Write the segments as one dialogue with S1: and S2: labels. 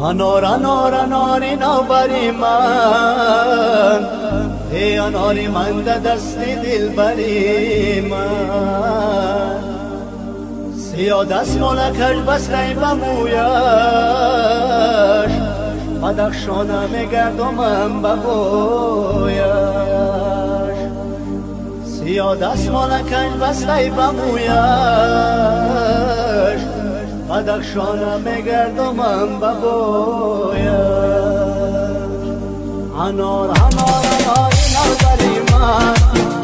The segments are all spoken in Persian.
S1: انار انار انار نوبری من، ای اناری من ده دست دل بری من. سیاه دست ملکش بس ری بمویش، بدخشانم گردمم ببویش. سیاه دست ملکش بس ری بمویش، بدخشانم گردمم ببویش. انار انار انار نوبری من،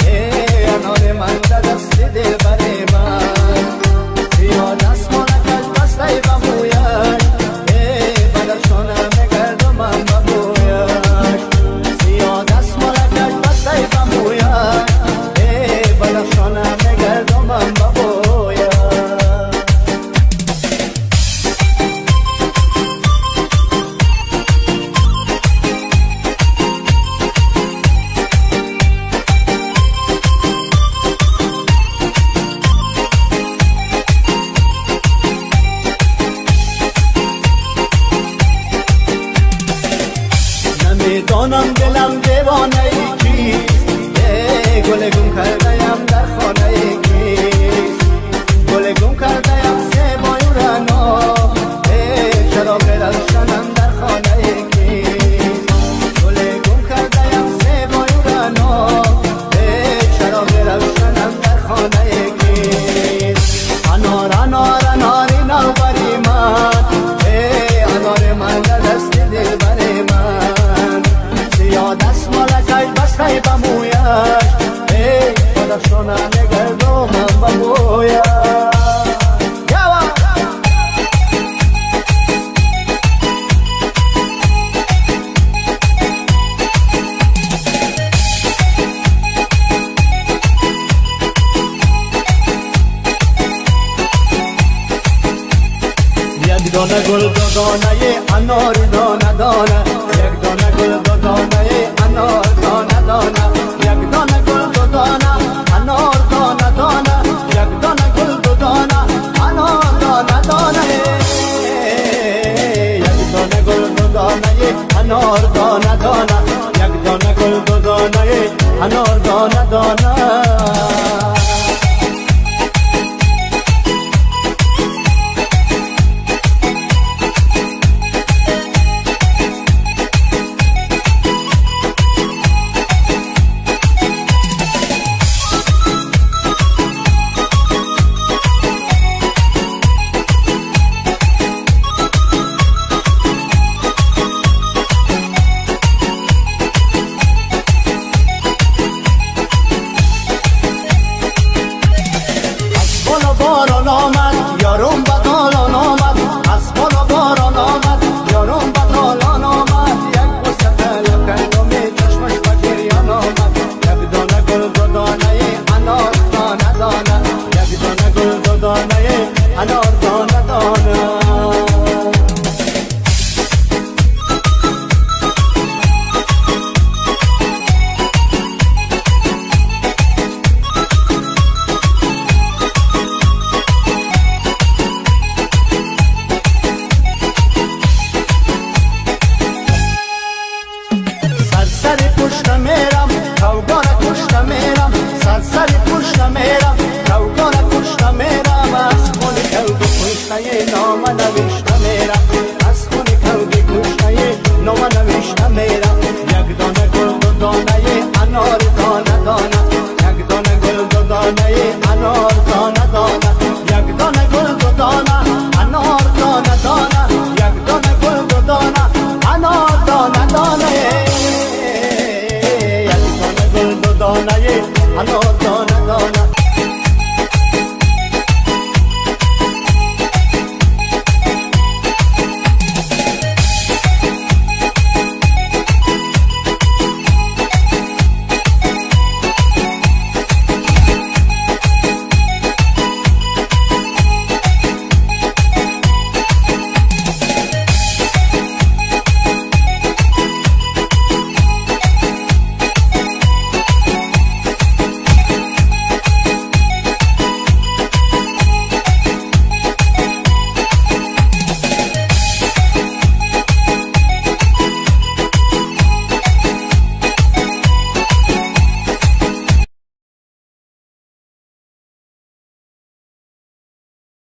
S1: ای انار من ده دست دل بری من. سیاه دست ملکش بس ری بمویش، ای بدخشانم گردمم ببویش. سیاه دست ملکش بس ری بمویش، ای بدخشانم گردمم ببویش. نمیدانم دلم دیوانه ای کیست، ای گل گم کرده‌ام در خانه ای کیست. گل گم کرده‌ام سه بایورنا، ای چراغ روشنم در خانه ای کیست. گل گم کرده‌ام سه بایورنا، ای چراغ روشنم در خانه ای کیست. انار انار اناری نوبری من، ای انار من در دست دل بری من. سیاه دست ملکش بس ری بمویش، ای بدخشانم گردمم ببویش. یک دانه گل دو دانه انار دانه دانه، یک دانه گل دو دانه انار دانه دانه، یک دانه گل دو دانه انار دانه دانه، یک دانه گل دو دانه انار دانه دانه. یک دانه گل دو دانه انار دانه دانه، یک دانه گل دو دانه انار دانه دانه. باران آمد یارم بطالان آمد، از بالا باران آمد یارم بطالان آمد. یک بوسه طلب کردم چشمش به گریان آمد، یک دانه گل دو دانه انار دانه دانه، یک دانه گل دو دانه انار دانه دانه. سرسری پشت میرم کوگان کشت میرم، سرسری پشت میرم کوگان کشت میرم. از خون کلب پشت نام نوشته میرم،